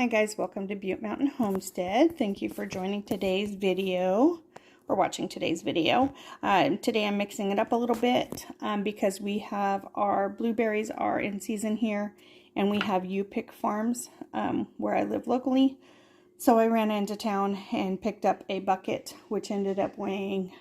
Hi guys, welcome to Butte Mountain Homestead. Thank you for joining today's video, or watching today's video. Today I'm mixing it up a little bit because we have our blueberries are in season here, and we have U-Pick farms where I live locally. So I ran into town and picked up a bucket, which ended up weighing,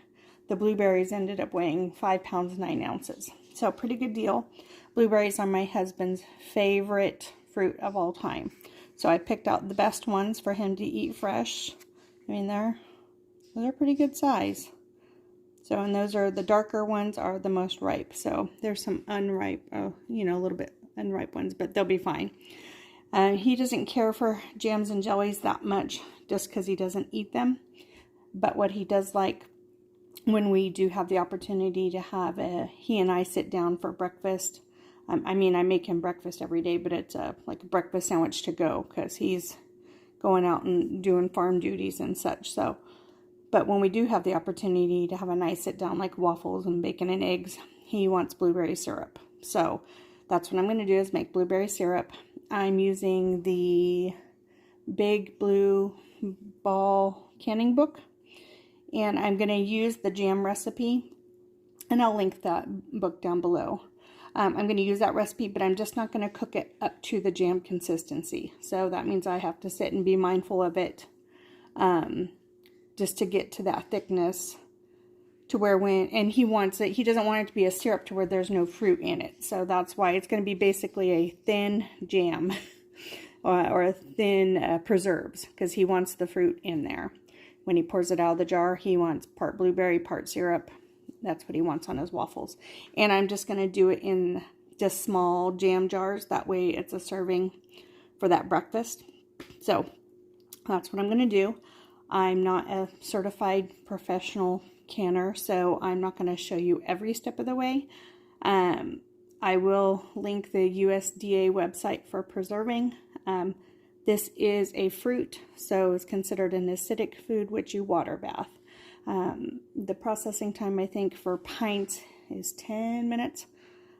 the blueberries ended up weighing 5 pounds 9 ounces. So pretty good deal. Blueberries are my husband's favorite fruit of all time. So I picked out the best ones for him to eat fresh. I mean, they're pretty good size. So, and those are the darker ones are the most ripe. So there's some unripe, a little bit unripe ones, but they'll be fine. He doesn't care for jams and jellies that much just because he doesn't eat them. But what he does like, when we do have the opportunity to have he and I sit down for breakfast. I make him breakfast every day, but it's like a breakfast sandwich to go because he's going out and doing farm duties and such. So, but when we do have the opportunity to have a nice sit down like waffles and bacon and eggs, he wants blueberry syrup. So that's what I'm going to do is make blueberry syrup. I'm using the Big Blue Ball canning book, and I'm going to use the jam recipe, and I'll link that book down below. I'm going to use that recipe, but I'm just not going to cook it up to the jam consistency. So that means I have to sit and be mindful of it just to get to that thickness to where and he wants it, he doesn't want it to be a syrup to where there's no fruit in it. So that's why it's going to be basically a thin jam or a thin preserves because he wants the fruit in there. When he pours it out of the jar, he wants part blueberry, part syrup. That's what he wants on his waffles. And I'm just going to do it in just small jam jars. That way it's a serving for that breakfast. So that's what I'm going to do. I'm not a certified professional canner, so I'm not going to show you every step of the way. I will link the USDA website for preserving. This is a fruit, so it's considered an acidic food, which you water bath. The processing time, I think, for pints is 10 minutes.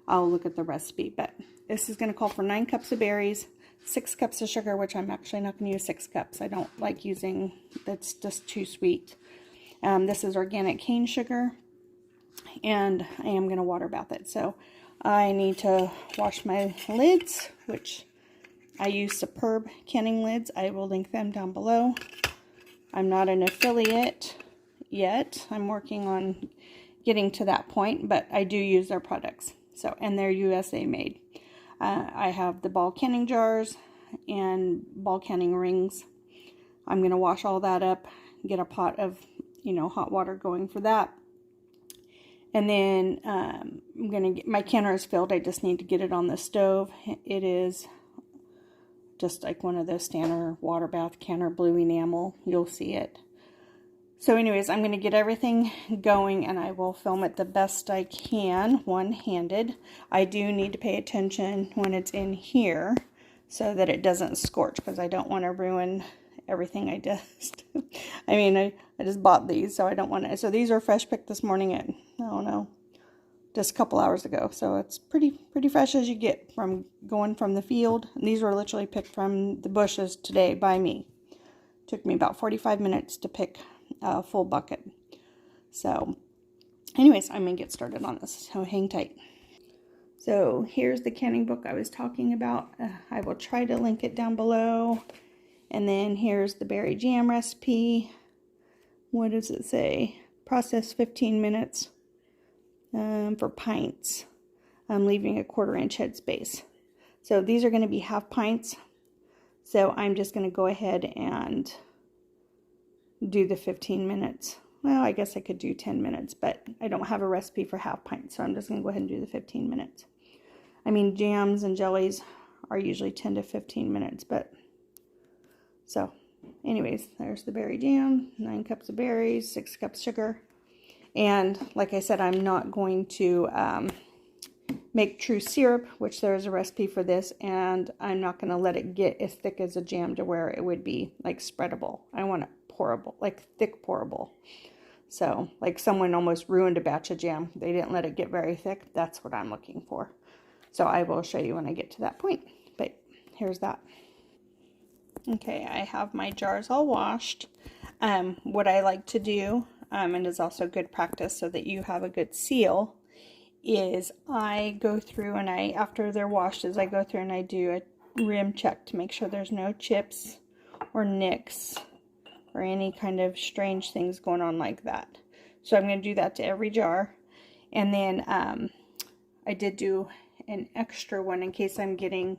I'll look at the recipe, but this is going to call for 9 cups of berries, 6 cups of sugar, which I'm actually not going to use 6 cups. I don't like using, that's just too sweet. This is organic cane sugar, and I am going to water bath it. So I need to wash my lids, which I use Superb canning lids. I will link them down below. I'm not an affiliate yet. I'm working on getting to that point, but I do use their products. So, and they're USA made. I have the ball canning jars and ball canning rings. I'm going to wash all that up, get a pot of, hot water going for that. And then I'm going to get, my canner is filled. I just need to get it on the stove. It is just like one of those standard water bath canner, blue enamel. You'll see it. So anyways, I'm going to get everything going, and I will film it the best I can, one-handed. I do need to pay attention when it's in here so that it doesn't scorch, because I don't want to ruin everything I just... I just bought these, so I don't want to... So these are fresh picked this morning at, I don't know, just a couple hours ago. So it's pretty fresh as you get from going from the field. And these were literally picked from the bushes today by me. Took me about 45 minutes to pick a full bucket. So anyways, I'm gonna get started on this, so hang tight. So here's the canning book I was talking about. I will try to link it down below. And then here's the berry jam recipe. What does it say? Process 15 minutes for pints. I'm leaving a 1/4 inch head space. So these are going to be half pints. So I'm just going to go ahead and do the 15 minutes. Well, I guess I could do 10 minutes, but I don't have a recipe for half pints, so I'm just going to go ahead and do the 15 minutes. I mean, jams and jellies are usually 10 to 15 minutes, but so anyways, there's the berry jam, 9 cups of berries, 6 cups sugar. And like I said, I'm not going to make true syrup, which there is a recipe for this, and I'm not going to let it get as thick as a jam to where it would be like spreadable. I want it pourable, like thick pourable. So like someone almost ruined a batch of jam. They didn't let it get very thick. That's what I'm looking for. So I will show you when I get to that point. But here's that. Okay, I have my jars all washed. What I like to do, and is also good practice so that you have a good seal, is I go through and after they're washed, I go through and I do a rim check to make sure there's no chips or nicks or any kind of strange things going on like that. So I'm going to do that to every jar. And then I did do an extra one in case I'm getting,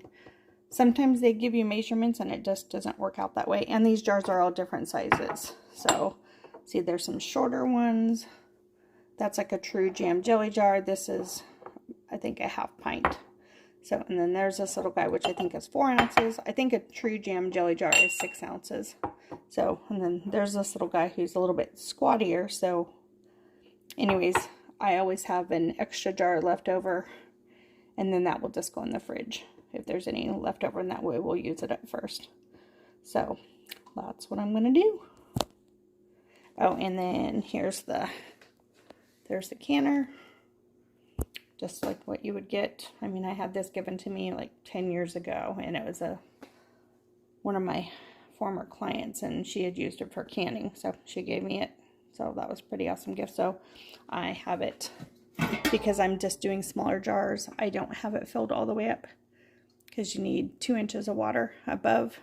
sometimes they give you measurements and it just doesn't work out that way. And these jars are all different sizes. So see, there's some shorter ones. That's like a true jam jelly jar. This is, I think, a half pint. So, and then there's this little guy, which I think is 4 ounces. I think a true jam jelly jar is 6 ounces. So, and then there's this little guy who's a little bit squattier. So, anyways, I always have an extra jar left over, and then that will just go in the fridge if there's any left over, and that way we'll use it up first. So, that's what I'm going to do. Oh, and then here's there's the canner. Just like what you would get. I mean, I had this given to me like 10 years ago, and it was one of my former clients, and she had used it for canning, so she gave me it. So that was a pretty awesome gift. So I have it, because I'm just doing smaller jars, I don't have it filled all the way up, because you need 2 inches of water above.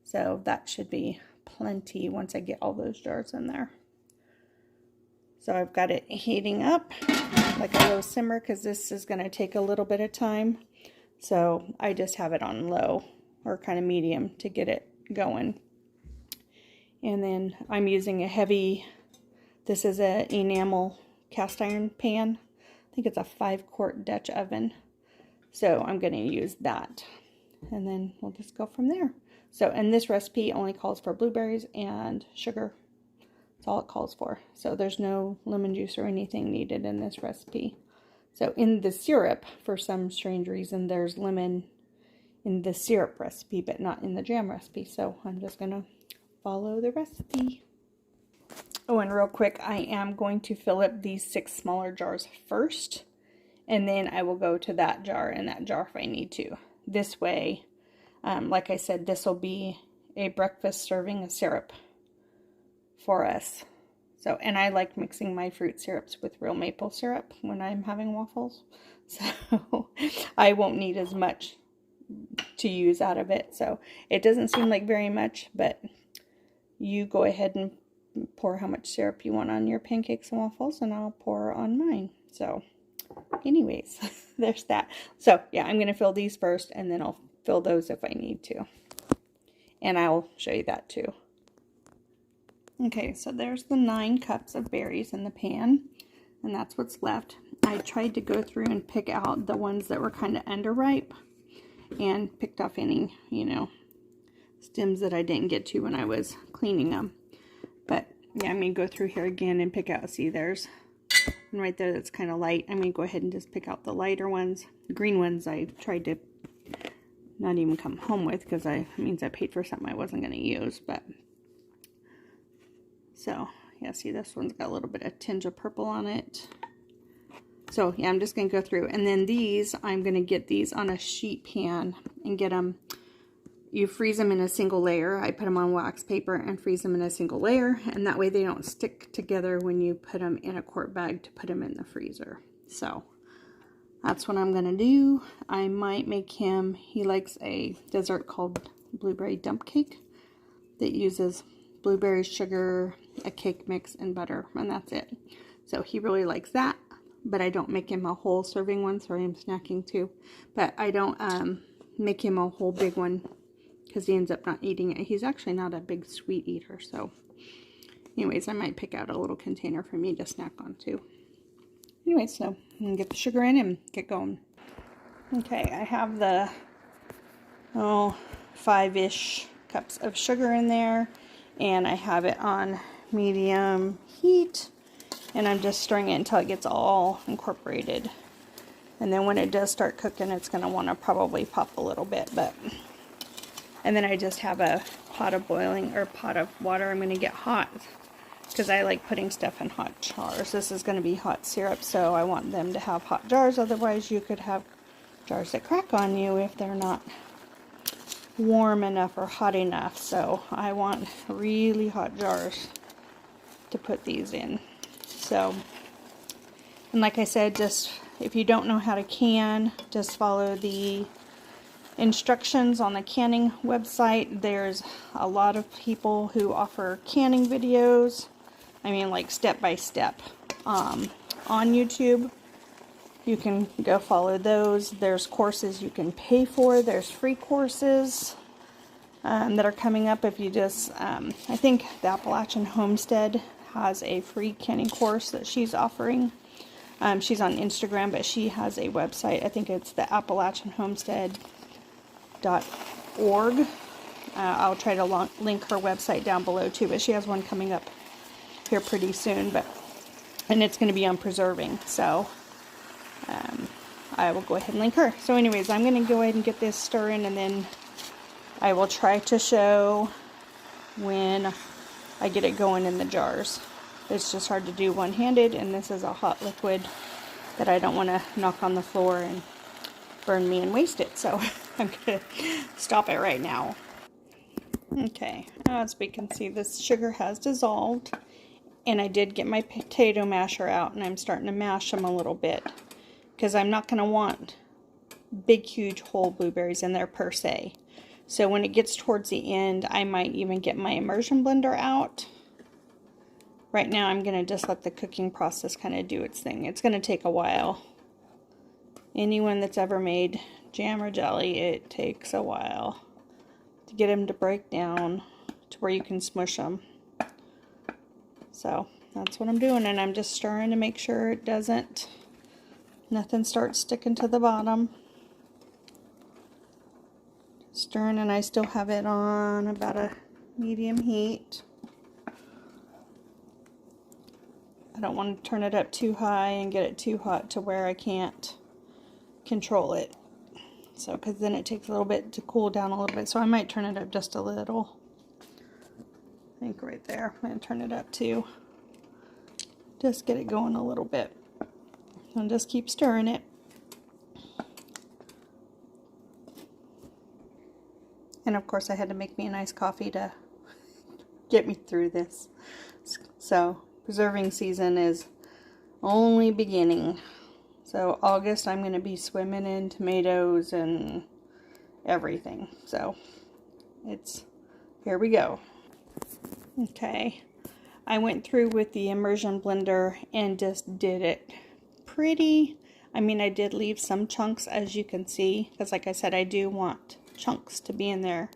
So that should be plenty once I get all those jars in there. So I've got it heating up like a low simmer, because this is going to take a little bit of time. So I just have it on low or kind of medium to get it going. And then I'm using a heavy, this is an enamel cast iron pan. I think it's a 5-quart Dutch oven. So I'm going to use that. And then we'll just go from there. So, and this recipe only calls for blueberries and sugar. That's all it calls for. So there's no lemon juice or anything needed in this recipe. So in the syrup, for some strange reason, there's lemon in the syrup recipe, but not in the jam recipe. So I'm just going to follow the recipe. Oh, and real quick, I am going to fill up these 6 smaller jars first, and then I will go to that jar and that jar if I need to. This way, like I said, this will be a breakfast serving of syrup for us. So, and I like mixing my fruit syrups with real maple syrup when I'm having waffles. So I won't need as much to use out of it. So it doesn't seem like very much, but you go ahead and pour how much syrup you want on your pancakes and waffles, and I'll pour on mine. So anyways, there's that. So yeah, I'm going to fill these first, and then I'll fill those if I need to. And I'll show you that too. Okay, so there's the 9 cups of berries in the pan, and that's what's left. I tried to go through and pick out the ones that were kind of underripe, and picked off any, stems that I didn't get to when I was cleaning them. But yeah, I'm going to go through here again and pick out, see, there's one right there that's kind of light. I'm going to go ahead and just pick out the lighter ones. The green ones I tried to not even come home with, because it means I paid for something I wasn't going to use. But so yeah, see, this one's got a little bit of tinge of purple on it. So yeah, I'm just going to go through. And then these, I'm going to get these on a sheet pan and get them. You freeze them in a single layer. I put them on wax paper and freeze them in a single layer. And that way they don't stick together when you put them in a quart bag to put them in the freezer. So that's what I'm going to do. I might make him, he likes a dessert called blueberry dump cake that uses blueberries, sugar, a cake mix, and butter. And that's it. So he really likes that. But I don't make him a whole serving one. Sorry, I'm snacking too. But I don't make him a whole big one, because he ends up not eating it. He's actually not a big sweet eater. So anyways, I might pick out a little container for me to snack on too. Anyway, so I'm going to get the sugar in and get going. Okay, I have the 5-ish cups of sugar in there. And I have it on medium heat. And I'm just stirring it until it gets all incorporated. And then when it does start cooking, it's going to want to probably pop a little bit. And then I just have a pot of water I'm going to get hot, because I like putting stuff in hot jars. This is going to be hot syrup, so I want them to have hot jars. Otherwise, you could have jars that crack on you if they're not, warm enough or hot enough. So I want really hot jars to put these in. So, and like I said, just if you don't know how to can, just follow the instructions on the canning website. There's a lot of people who offer canning videos. I mean, like step by step on YouTube. You can go follow those. There's courses you can pay for. There's free courses that are coming up. If you just, I think the Appalachian Homestead has a free canning course that she's offering. She's on Instagram, but she has a website. I think it's the AppalachianHomestead.org. I'll try to link her website down below too, but she has one coming up here pretty soon. And it's going to be on preserving, so I will go ahead and link her. So anyways, I'm going to go ahead and get this stirring, and then I will try to show when I get it going in the jars. It's just hard to do one-handed, and this is a hot liquid that I don't want to knock on the floor and burn me and waste it. So I'm going to stop it right now. Okay, as we can see, this sugar has dissolved, and I did get my potato masher out, and I'm starting to mash them a little bit, because I'm not going to want big, huge whole blueberries in there per se. So when it gets towards the end, I might even get my immersion blender out. Right now, I'm going to just let the cooking process kind of do its thing. It's going to take a while. Anyone that's ever made jam or jelly, it takes a while to get them to break down to where you can smush them. So that's what I'm doing, and I'm just stirring to make sure it doesn't, nothing starts sticking to the bottom. Stirring, and I still have it on about a medium heat. I don't want to turn it up too high and get it too hot to where I can't control it. So, because then it takes a little bit to cool down a little bit. So I might turn it up just a little. I think right there. I'm going to turn it up too. Just get it going a little bit. And just keep stirring it. And of course I had to make me a nice coffee to get me through this. So preserving season is only beginning. So August I'm going to be swimming in tomatoes and everything. So it's, here we go. Okay, I went through with the immersion blender and just did it pretty. I mean, I did leave some chunks, as you can see, because like I said, I do want chunks to be in there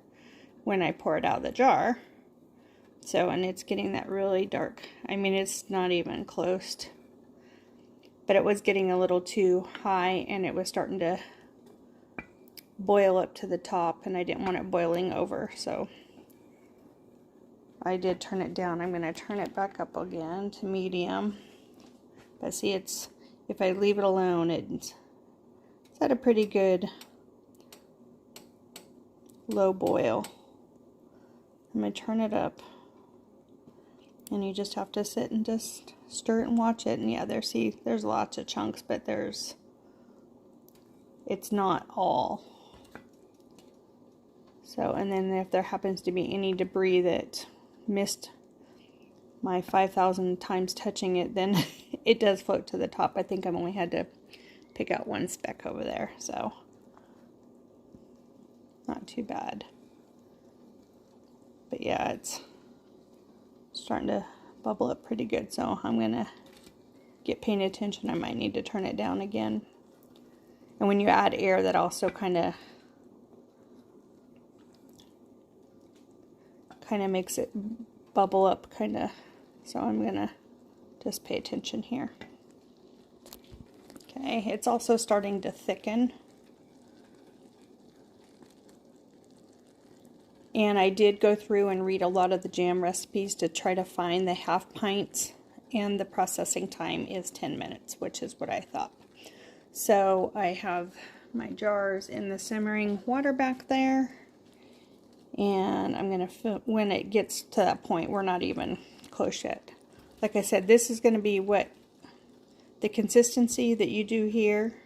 when I pour it out of the jar. So, and it's getting that really dark. I mean, it's not even close to, but it was getting a little too high, and it was starting to boil up to the top, and I didn't want it boiling over, so I did turn it down. I'm going to turn it back up again to medium. But see, it's, if I leave it alone, it's at a pretty good low boil. I'm going to turn it up, and you just have to sit and just stir it and watch it. And yeah, there's lots of chunks, but it's not all. So, and then if there happens to be any debris that missed my 5,000 times touching it, then it does float to the top. I think I've only had to pick out one speck over there, so not too bad. But yeah, it's starting to bubble up pretty good, so I'm gonna get paying attention. I might need to turn it down again. And when you add air, that also kind of makes it bubble up, so I'm gonna just pay attention here. Okay, it's also starting to thicken. And I did go through and read a lot of the jam recipes to try to find the half pints, and the processing time is 10 minutes, which is what I thought. So I have my jars in the simmering water back there, and I'm going to, when it gets to that point, we're not even close yet. Like I said, this is going to be what the consistency that you do here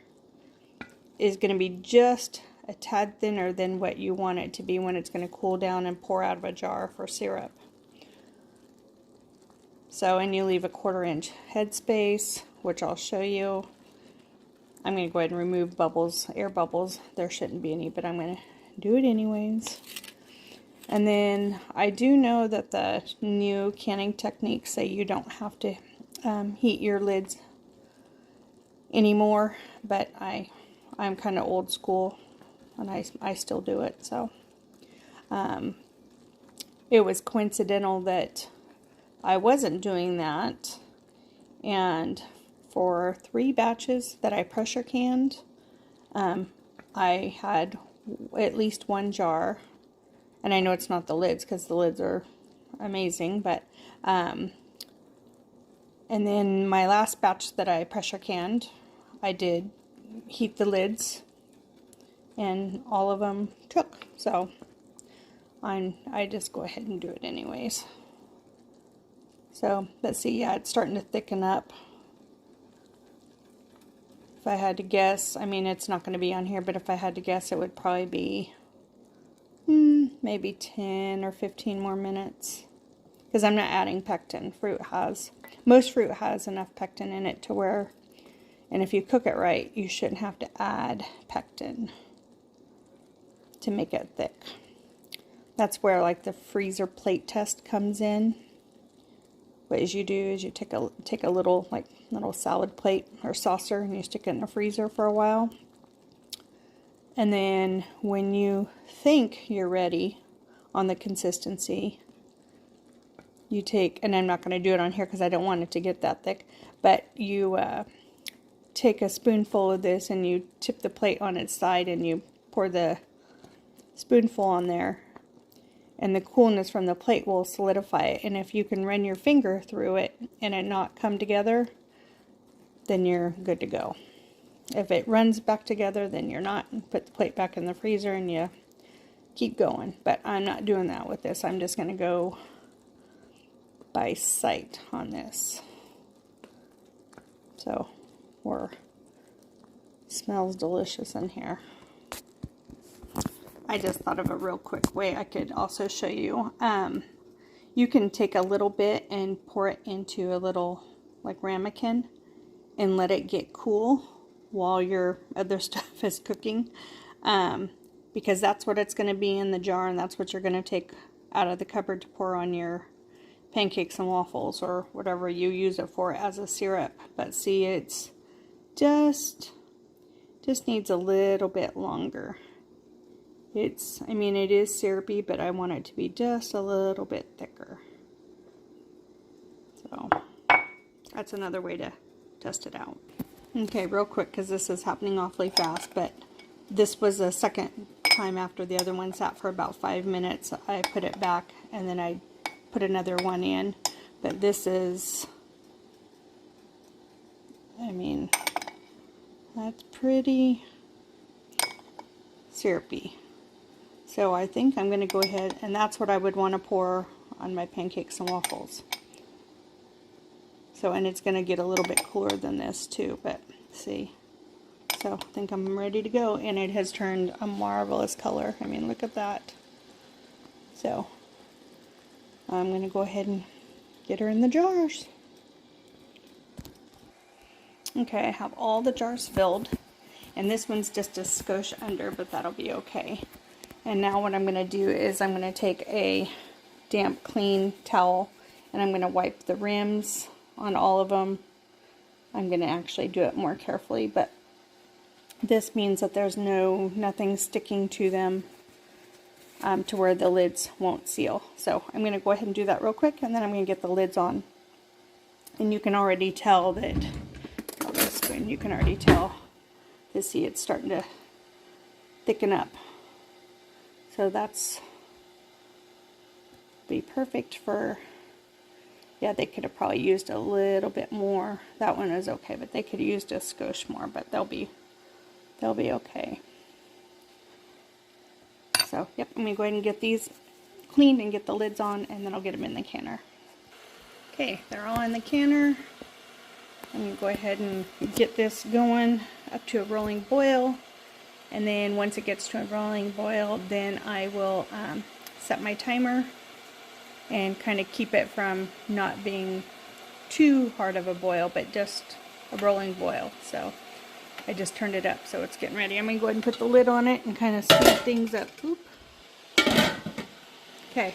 is going to be just a tad thinner than what you want it to be when it's going to cool down and pour out of a jar for syrup. So, and you leave a 1/4 inch headspace, which I'll show you. I'm going to go ahead and remove bubbles, air bubbles. There shouldn't be any, but I'm going to do it anyways. And then I do know that the new canning techniques say you don't have to heat your lids anymore, but I'm kind of old school and I still do it. So it was coincidental that I wasn't doing that, and for 3 batches that I pressure canned, I had at least 1 jar, and I know it's not the lids because the lids are amazing, but and then my last batch that I pressure canned, I did heat the lids and all of them took, so I just go ahead and do it anyways. So let's see, yeah, it's starting to thicken up. If I had to guess, I mean, it's not going to be on here, but if I had to guess, it would probably be maybe 10 or 15 more minutes, because I'm not adding pectin. Most fruit has enough pectin in it to where, and if you cook it right, you shouldn't have to add pectin to make it thick. That's where like the freezer plate test comes in. What you do is you take a little salad plate or saucer and you stick it in the freezer for a while. And then when you think you're ready on the consistency, you take, and I'm not going to do it on here because I don't want it to get that thick, but you take a spoonful of this and you tip the plate on its side and you pour the spoonful on there. And the coolness from the plate will solidify it. And if you can run your finger through it and it not come together, then you're good to go. If it runs back together, then you're not. Put the plate back in the freezer and you keep going. But I'm not doing that with this. I'm just going to go by sight on this. So, smells delicious in here. I just thought of a real quick way I could also show you. You can take a little bit and pour it into a little like ramekin and let it get cool while your other stuff is cooking, because that's what it's going to be in the jar, and that's what you're going to take out of the cupboard to pour on your pancakes and waffles or whatever you use it for as a syrup. But see, it's just needs a little bit longer. I mean, it is syrupy, but I want it to be just a little bit thicker. So, that's another way to test it out. Okay, real quick, because this is happening awfully fast, but this was the second time after the other one sat for about 5 minutes. I put it back, and then I put another one in. But this is, I mean, that's pretty syrupy. So I think I'm going to go ahead, and that's what I would want to pour on my pancakes and waffles. So, and it's going to get a little bit cooler than this too, but see. So I think I'm ready to go, and it has turned a marvelous color. I mean, look at that. So I'm going to go ahead and get her in the jars. Okay, I have all the jars filled, and this one's just a skosh under, but that'll be okay. And now what I'm going to do is I'm going to take a damp, clean towel, and I'm going to wipe the rims on all of them. I'm going to actually do it more carefully, but this means that there's nothing sticking to them to where the lids won't seal. So I'm going to go ahead and do that real quick, and then I'm going to get the lids on. And you can already tell that, you can already tell to see it's starting to thicken up. So that's be perfect for, yeah, they could have probably used a little bit more. That one is okay, but they could have used a skosh more, but they'll be okay. So, yep, I'm going to go ahead and get these cleaned and get the lids on, and then I'll get them in the canner. Okay, they're all in the canner. I'm going to go ahead and get this going up to a rolling boil. And then once it gets to a rolling boil, then I will set my timer and kind of keep it from not being too hard of a boil, but just a rolling boil. So I just turned it up, so it's getting ready. I'm going to go ahead and put the lid on it and kind of speed things up. Oop. Okay.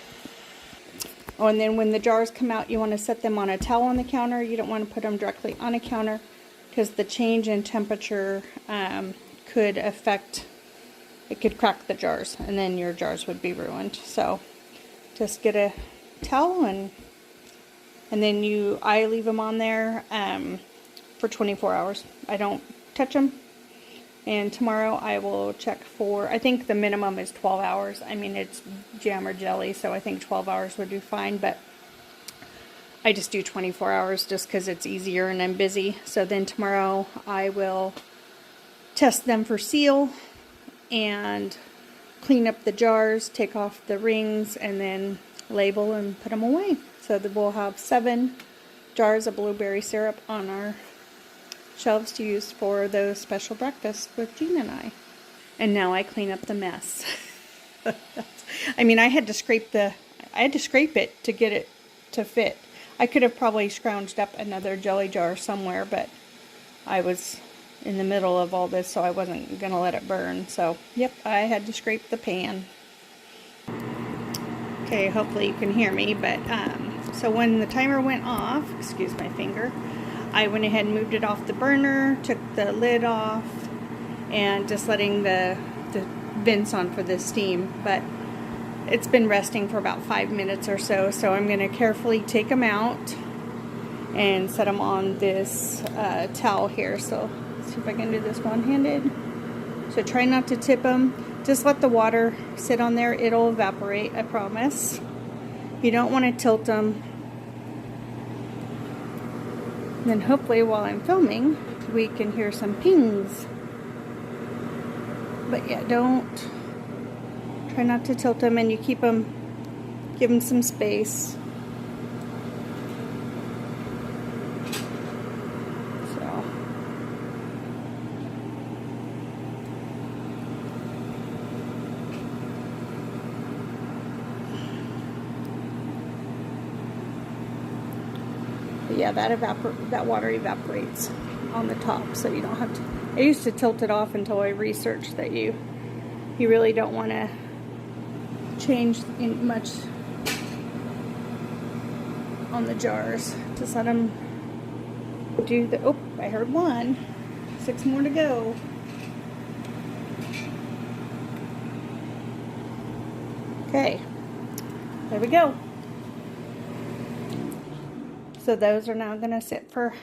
Oh, and then when the jars come out, you want to set them on a towel on the counter. You don't want to put them directly on a counter because the change in temperature could affect, it could crack the jars, and then your jars would be ruined. So just get a towel and then I leave them on there for 24 hours. I don't touch them. And tomorrow I will check for, I think the minimum is 12 hours. I mean, it's jam or jelly, so I think 12 hours would do fine, but I just do 24 hours just because it's easier and I'm busy. So then tomorrow I will test them for seal and clean up the jars, take off the rings, and then label and put them away. So that we'll have 7 jars of blueberry syrup on our shelves to use for those special breakfasts with Jean and I. And now I clean up the mess. I mean, I had to scrape it to get it to fit. I could have probably scrounged up another jelly jar somewhere, but I was in the middle of all this, so I wasn't gonna let it burn. So, yep, I had to scrape the pan. Okay, hopefully you can hear me, but so when the timer went off, excuse my finger, I went ahead and moved it off the burner, took the lid off, and just letting the vents on for the steam. But it's been resting for about 5 minutes or so, so I'm going to carefully take them out and set them on this towel here. So let's see if I can do this one-handed. So try not to tip them. Just let the water sit on there. It'll evaporate, I promise. You don't want to tilt them. Then hopefully while I'm filming, we can hear some pings. But yeah, try not to tilt them, and you keep them, give them some space. So. But yeah, that water evaporates on the top, so you don't have to. I used to tilt it off until I researched that you really don't want to change in much on the jars. Just let them do the. Oh, I heard one. 6 more to go. Okay, there we go. So those are now going to sit for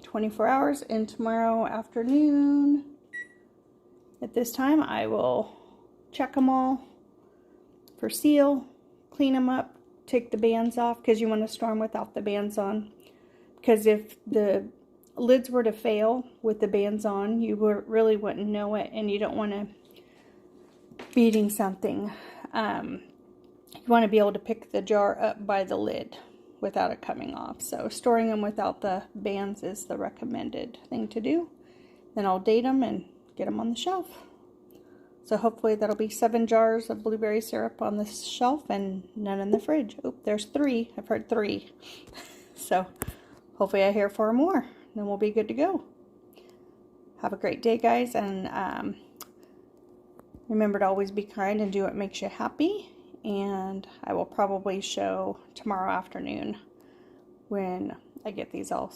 24 hours, and tomorrow afternoon at this time I will check them all for seal, clean them up, take the bands off, because you want to store them without the bands on, because if the lids were to fail with the bands on, you really wouldn't know it, and you don't want to be eating something. You want to be able to pick the jar up by the lid without it coming off. So storing them without the bands is the recommended thing to do. Then I'll date them and get them on the shelf. So hopefully that'll be 7 jars of blueberry syrup on the shelf and none in the fridge. Oh, there's 3. I've heard 3. So hopefully I hear 4 more. Then we'll be good to go. Have a great day, guys, and remember to always be kind and do what makes you happy. And I will probably show tomorrow afternoon when I get these all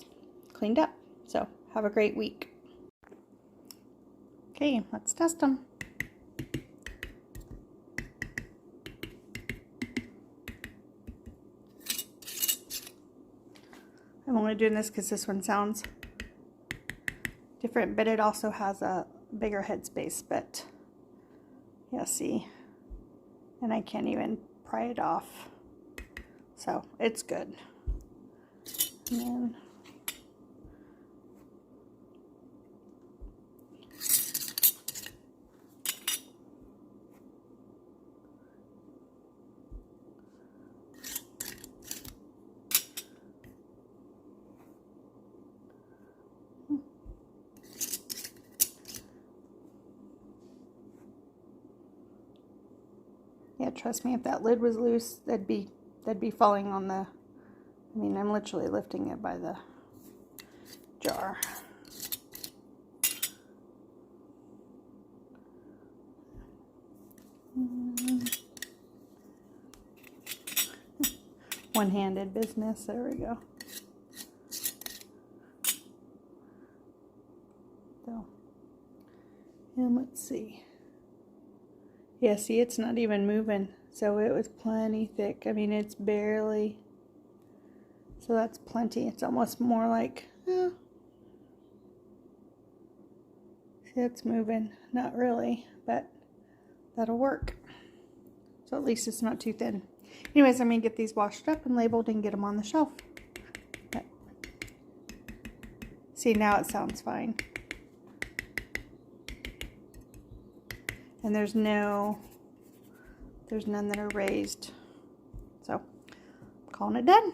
cleaned up. So have a great week. Okay, let's test them. I'm only doing this because this one sounds different, but it also has a bigger headspace. But yeah, see, and I can't even pry it off, so it's good. And then Yeah, trust me, if that lid was loose, that'd be falling on the, I mean, I'm literally lifting it by the jar. One-handed business, there we go. So, and let's see. Yeah, see, it's not even moving. So it was plenty thick. I mean, it's barely. So that's plenty. It's almost more like, see, it's moving. Not really, but that'll work. So at least it's not too thin. Anyways, I'm going to get these washed up and labeled and get them on the shelf. But, see, now it sounds fine. And there's none that are raised. So, I'm calling it done.